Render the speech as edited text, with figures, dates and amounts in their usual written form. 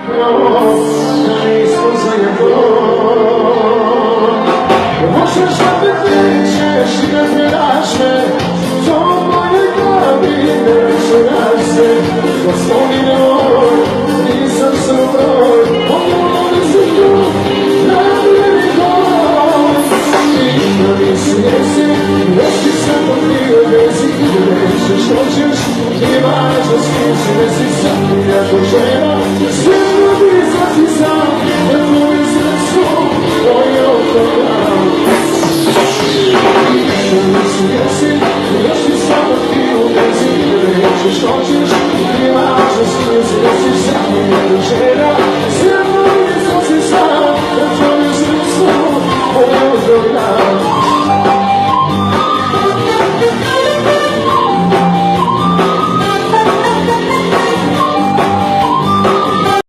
Daj spoznaje to. Możesz aby wyjdziesz i nie wyraźnie, co moje glawy nie wyraźnie, zasłoni